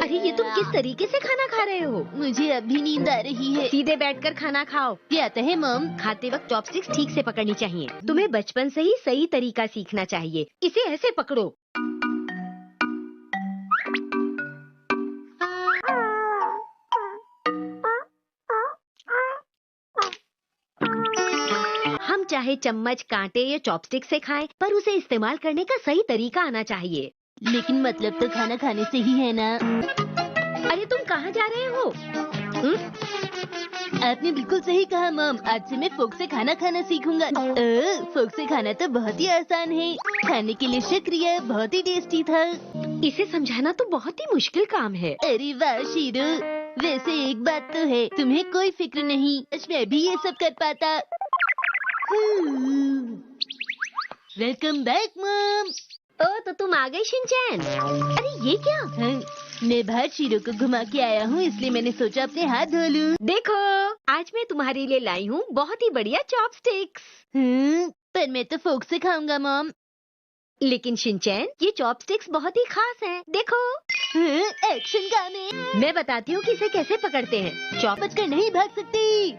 अरे ये तुम किस तरीके से खाना खा रहे हो? मुझे अब भी नींद आ रही है। सीधे बैठकर खाना खाओ। क्या आता है मॉम? खाते वक्त चॉपस्टिक्स ठीक से पकड़नी चाहिए। तुम्हें बचपन से ही सही तरीका सीखना चाहिए। इसे ऐसे पकड़ो। हम चाहे चम्मच, कांटे या चॉपस्टिक से खाएं, पर उसे इस्तेमाल करने का सही तरीका आना चाहिए। लेकिन मतलब तो खाना खाने से ही है ना। अरे तुम कहाँ जा रहे हो? आपने बिल्कुल सही कहा मॉम। आज से मैं फोक से खाना खाना सीखूंगा। फोक से खाना तो बहुत ही आसान है। खाने के लिए शुक्रिया, बहुत ही टेस्टी था। इसे समझाना तो बहुत ही मुश्किल काम है। अरे वाह शीरू, वैसे एक बात तो है, तुम्हें कोई फिक्र नहीं, मैं भी ये सब कर पाता। Welcome back mom. ओ तो तुम आ गई शिनचैन। अरे ये क्या? मैं बाहर शीरू को घुमा के आया हूँ, इसलिए मैंने सोचा अपने हाथ धो लूं। देखो, आज मैं तुम्हारे लिए लाई हूँ बहुत ही बढ़िया चॉपस्टिक्स। पर मैं तो फोक से खाऊंगा मॉम। लेकिन शिनचैन, ये चॉपस्टिक्स बहुत ही खास हैं। देखो। एक्शन गाने। मैं बताती हूँ कि इसे कैसे पकड़ते हैं। बच कर नहीं भाग सकती।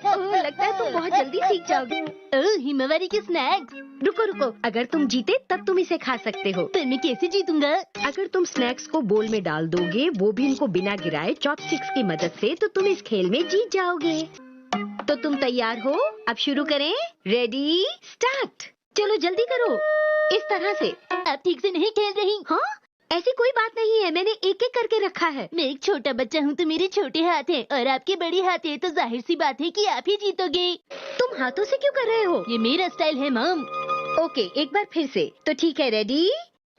ओह, लगता है तुम बहुत जल्दी सीख जाओगे। ओह, हिमावरी के स्नैक्स। रुको रुको, अगर तुम जीते तब तुम इसे खा सकते हो। पर मैं कैसे जीतूंगा? अगर तुम स्नैक्स को बोल में डाल दोगे, वो भी इनको बिना गिराए चॉपस्टिक्स की मदद से, तो तुम इस खेल में जीत जाओगे। तो तुम तैयार हो? अब शुरू करें? Ready, start. चलो जल्दी करो। इस तरह से। आप ठीक से नहीं खेल रही। हाँ, ऐसी कोई बात नहीं है, मैंने एक एक करके रखा है। मैं एक छोटा बच्चा हूँ तो मेरे छोटे हाथ हैं, और आपके बड़े हाथ हैं, तो जाहिर सी बात है कि आप ही जीतोगे। तुम हाथों से क्यों कर रहे हो? ये मेरा स्टाइल है मॉम। ओके, एक बार फिर से। तो ठीक है, रेडी,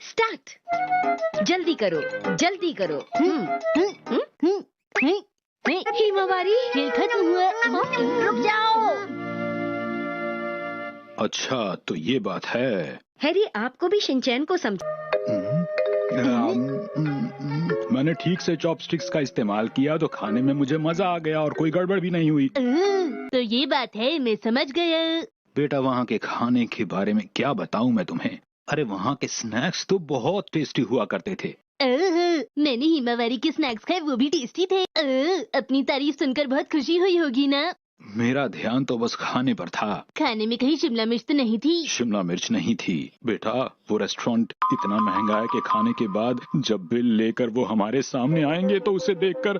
स्टार्ट। जल्दी करो, जल्दी करो। हिमावरी, खेल खत्म हुआ। रुक जाओ। अच्छा, तो ये बात है। हैरी, आपको भी शिनचैन को समझ। मैंने ठीक से चॉपस्टिक्स का इस्तेमाल किया तो खाने में मुझे मजा आ गया और कोई गड़बड़ भी नहीं हुई। तो ये बात है, मैं समझ गया। बेटा, वहाँ के खाने के बारे में क्या बताऊँ मैं तुम्हें। अरे वहाँ के स्नैक्स तो बहुत टेस्टी हुआ करते थे। मैंने हिमावरी के स्नैक्स खाए, वो भी टेस्टी थे। अपनी तारीफ सुनकर बहुत खुशी हुई होगी ना? मेरा ध्यान तो बस खाने पर था। खाने में कहीं शिमला मिर्च तो नहीं थी? शिमला मिर्च नहीं थी बेटा। वो रेस्टोरेंट इतना महंगा है कि खाने के बाद जब बिल लेकर वो हमारे सामने आएंगे तो उसे देखकर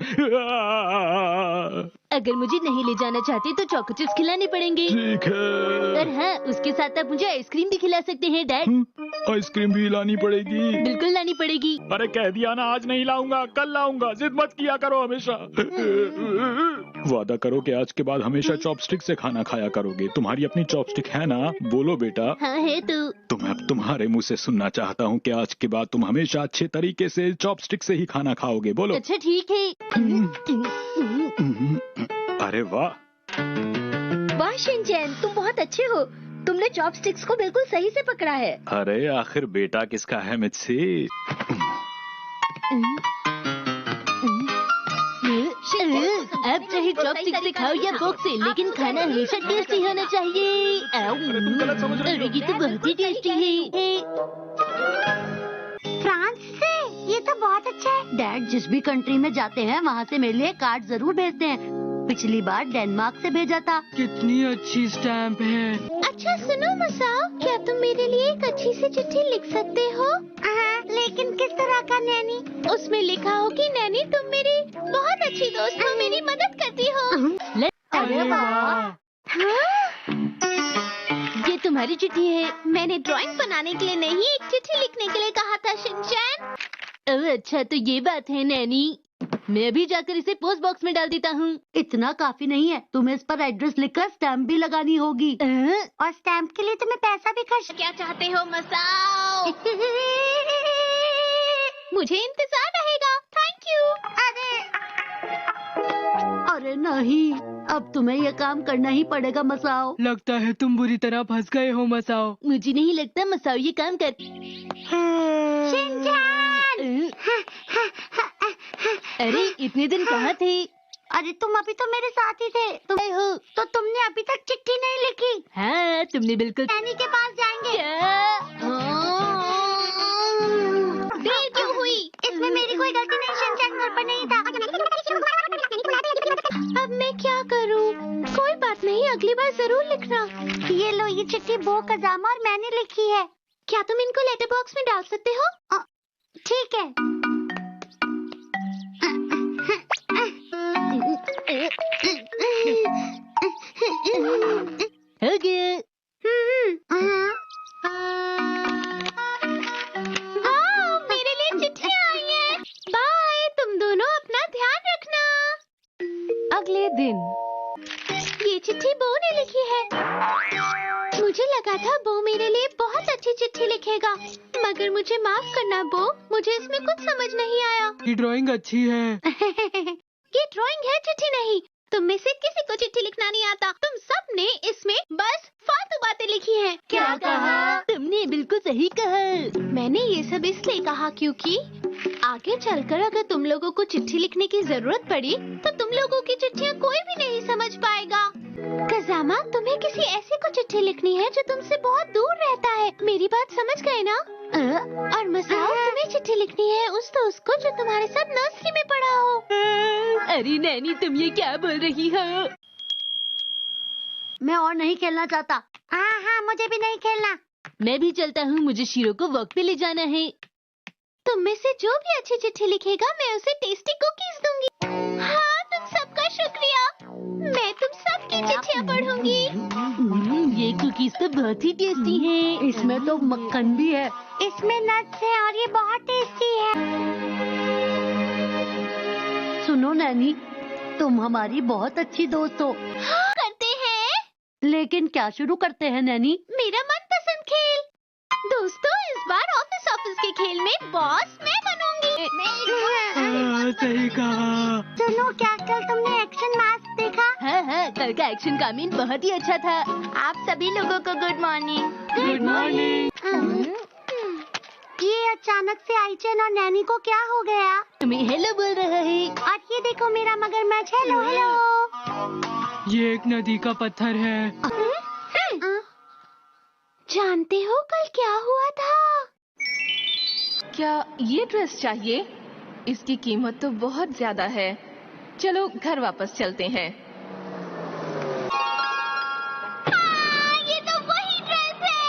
अगर मुझे नहीं ले जाना चाहते तो चॉको चिप्स खिलाने पड़ेंगे। ठीक है। और हाँ, उसके साथ आप मुझे आइसक्रीम भी खिला सकते हैं डैड। आइसक्रीम भी लानी पड़ेगी? बिल्कुल लानी पड़ेगी। अरे कह दिया ना, आज नहीं लाऊंगा, कल लाऊंगा। जिद मत किया करो हमेशा। वादा करो कि आज के बाद हमेशा चॉपस्टिक से खाना खाया करोगे। तुम्हारी अपनी चॉपस्टिक है ना? बोलो बेटा। हाँ है तो मैं अब तुम्हारे मुंह से सुनना चाहता हूँ कि आज के बाद तुम हमेशा अच्छे तरीके से चॉपस्टिक से ही खाना खाओगे। बोलो। अच्छा ठीक है। अरे वाह। वाह शिनचैन, तुम बहुत अच्छे हो। तुमने चॉपस्टिक्स को बिल्कुल सही से पकड़ा है। अरे आखिर बेटा किसका है मुझसे? आप चाहे चॉपस्टिक से खाओ या फोक से, लेकिन खाना हमेशा टेस्टी होना चाहिए। अरे ये तो बहुत ही टेस्टी है। फ्रांस से? ये तो बहुत अच्छा है। डैड जिस भी कंट्री में जाते हैं वहाँ से मेरे लिए कार्ड जरूर भेजते हैं। पिछली बार डेनमार्क से भेजा था। कितनी अच्छी स्टैम्प है। अच्छा सुनो मसाओ, क्या तुम मेरे लिए एक अच्छी सी चिट्ठी लिख सकते हो? लेकिन किस तरह का नैनी? उसमें लिखा हो कि नैनी तुम मेरी बहुत अच्छी दोस्त हो, मेरी मदद करती हो। अरे वाह। ये तुम्हारी चिट्ठी है। मैंने ड्राइंग बनाने के लिए नहीं, एक चिट्ठी लिखने के लिए कहा था शिनचैन। ओह अच्छा, तो ये बात है नैनी। मैं अभी जाकर इसे पोस्ट बॉक्स में डाल देता हूँ। इतना काफी नहीं है, तुम्हें इस पर एड्रेस लिखकर स्टैम्प भी लगानी होगी। और स्टैम्प के लिए तुम्हें पैसा भी खर्च। क्या चाहते हो मसाओ? मुझे इंतजार रहेगा। Thank you. अरे नहीं, अब तुम्हें ये काम करना ही पड़ेगा मसाओ। लगता है तुम बुरी तरह फंस गए हो मसाओ। मुझे नहीं लगता मसाओ ये काम कर। अरे इतने दिन कहाँ थे? अरे तुम अभी तो मेरे साथ ही थे। तुम हो तो तुमने अभी तक चिट्ठी नहीं लिखी। हाँ, तुमने बिल्कुल। नैनी के पास जाएंगे। देर क्यों हुई? इसमें जरूर लिखना। ये लो, ये चिट्ठी बो, कजामा और मैंने लिखी है। क्या तुम इनको लेटर बॉक्स में डाल सकते हो? ठीक है। हो गया। वाह, मेरे लिए चिट्ठी आई है। बाय, तुम दोनों अपना ध्यान रखना। अगले दिन ये चिट्ठी बो ने लिखी है। मुझे लगा था बो मेरे लिए बहुत अच्छी चिट्ठी लिखेगा, मगर मुझे माफ करना बो, मुझे इसमें कुछ समझ नहीं आया। ये ड्राइंग अच्छी है। ये ड्राइंग है, चिट्ठी नहीं। तुम में से किसी को चिट्ठी लिखना नहीं आता। तुम सब ने इसमें बस फालतू बातें लिखी हैं। क्या कहा? तुमने बिल्कुल सही कहा। मैंने ये सब इसलिए कहा क्योंकि आगे चलकर अगर तुम लोगों को चिट्ठी लिखने की जरूरत पड़ी तो तुम लोगों की चिट्ठियाँ कोई भी नहीं समझ पाएगा। कजामा, तुम्हें किसी ऐसे को चिट्ठी लिखनी है जो तुमसे बहुत दूर रहता है। मेरी बात समझ गए ना? और मसाओ, तुम्हें चिट्ठी लिखनी है उस दोस्त को जो तुम्हारे साथ नर्सरी में पढ़ा हो। अरे नैनी, तुम ये क्या बोल रही हो? मैं और नहीं खेलना चाहता। हाँ, मुझे भी नहीं खेलना। मैं भी चलता हूँ, मुझे शीरो को वॉक पे ले जाना है। तुम में से जो भी अच्छी चिट्ठी लिखेगा मैं उसे टेस्टी कुकीज दूंगी। हाँ, तुम सबका शुक्रिया। मैं तुम सबकी चिट्ठियाँ पढ़ूंगी। ये कुकीज तो बहुत ही टेस्टी हैं। इसमें तो मक्खन भी है। इसमें नट्स है और ये बहुत टेस्टी है। सुनो नैनी, तुम हमारी बहुत अच्छी दोस्त हो। हाँ, करते हैं। लेकिन क्या शुरू करते हैं नैनी? मेरा मनपसंद खेल। दोस्तों, इस बार ऑफिस के खेल में बॉस मैं बनूंगी। सही कहा। सुनो, क्या कल तुमने एक्शन मास्क देखा? हाँ, कल का एक्शन का मीन बहुत ही अच्छा था। आप सभी लोगों को गुड मॉर्निंग। Good morning. ये अचानक से आईचन और नैनी को क्या हो गया? तुम्हें हेलो बोल रहा है। और ये देखो मेरा मगरमच्छ। Hello hello. ये एक नदी का पत्थर है। जानते हो कल क्या हुआ था? क्या ये ड्रेस चाहिए? इसकी कीमत तो बहुत ज्यादा है। चलो घर वापस चलते हैं। ये तो वही ड्रेस है।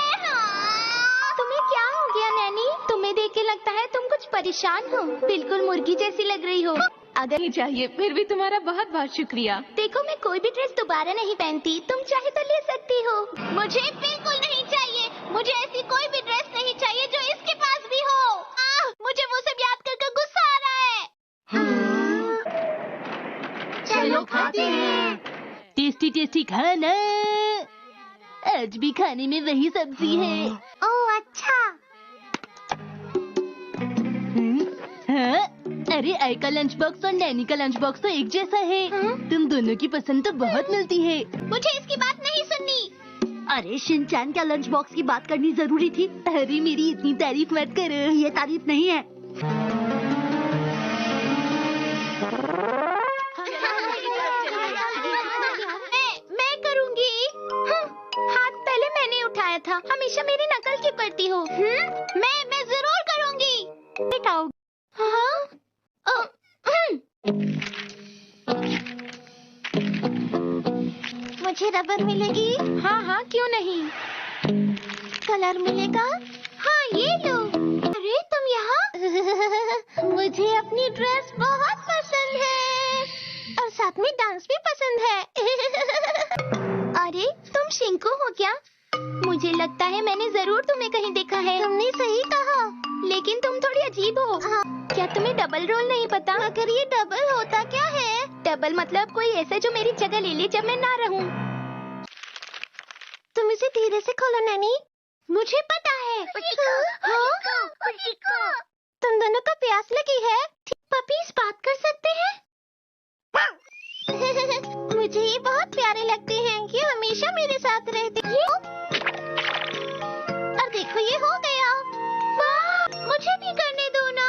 तुम्हें क्या हो गया नैनी? तुम्हें देख के लगता है तुम कुछ परेशान हो। बिल्कुल मुर्गी जैसी लग रही हो। अगर ये चाहिए, फिर भी तुम्हारा बहुत बहुत शुक्रिया। देखो, मैं कोई भी ड्रेस दोबारा नहीं पहनती। तुम चाहे तो ले सकती हो। मुझे बिल्कुल नहीं चाहिए। मुझे ऐसी कोई भी ड्रेस नहीं चाहिए जो इसके पास भी हो। मुझे वो सब याद करके गुस्सा आ रहा है। चलो खाते हैं। टेस्टी टेस्टी खाना। आज भी खाने में वही सब्जी है। ओह अच्छा। हाँ? अरे आई का लंच बॉक्स और नैनी का लंच बॉक्स तो एक जैसा है। तुम दोनों की पसंद तो बहुत मिलती है। मुझे इसकी बात नहीं सुननी। अरे शिनचैन क्या लंच बॉक्स की बात करनी जरूरी थी? अरे मेरी इतनी तारीफ मत करो। ये तारीफ नहीं है। मैं करूँगी। हाथ पहले मैंने उठाया था। हमेशा मेरी नकल क्यों करती हो? मैं जरूर करूँगी। बेटाओ। हाँ? मुझे रबर मिलेगी? हाँ, क्यों नहीं। कलर मिलेगा? हाँ, ये लो। अरे तुम यहाँ? मुझे अपनी ड्रेस बहुत पसंद है और साथ में डांस भी पसंद है। अरे तुम शिंकू हो क्या? मुझे लगता है मैंने जरूर तुम्हें कहीं देखा है। तुमने सही कहा, लेकिन तुम थोड़ी अजीब हो। क्या तुम्हें डबल रोल नहीं पता? अगर ये डबल होता क्या है? डबल मतलब कोई ऐसा जो मेरी जगह ले ले जब मैं ना रहूं। तुम इसे धीरे से खोलो नैनी। मुझे पता है। तुम दोनों को प्यास लगी है? पपीज बात कर सकते हैं? मुझे ये बहुत प्यारे लगते हैं कि हमेशा मेरे साथ रहते हैं। और देखो, ये हो गया। वाह, मुझे भी करने दो ना।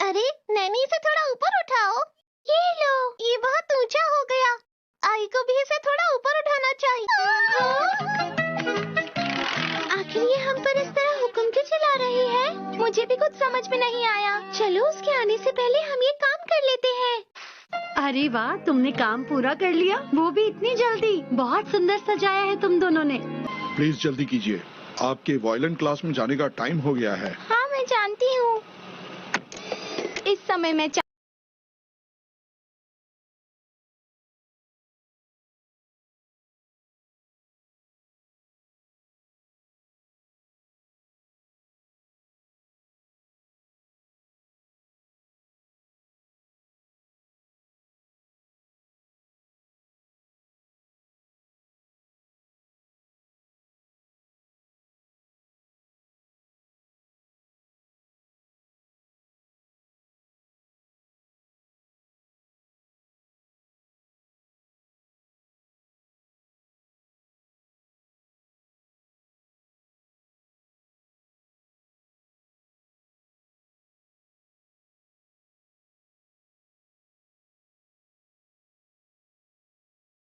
अरे नैनी, इसे थोड़ा ऊपर उठाओ। ये लो, ये बहुत ऊंचा हो गया। आई को भी इसे थोड़ा ऊपर उठाना चाहिए। आखिर ये हम पर इस तरह हुक्म क्यों चला रही है? मुझे भी कुछ समझ में नहीं आया। चलो उसके आने से पहले हम ये काम कर लेते हैं। अरे वाह, तुमने काम पूरा कर लिया, वो भी इतनी जल्दी। बहुत सुंदर सजाया है तुम दोनों ने। प्लीज जल्दी कीजिए, आपके वायलिन क्लास में जाने का टाइम हो गया है। हाँ मैं जानती हूँ। इस समय मैं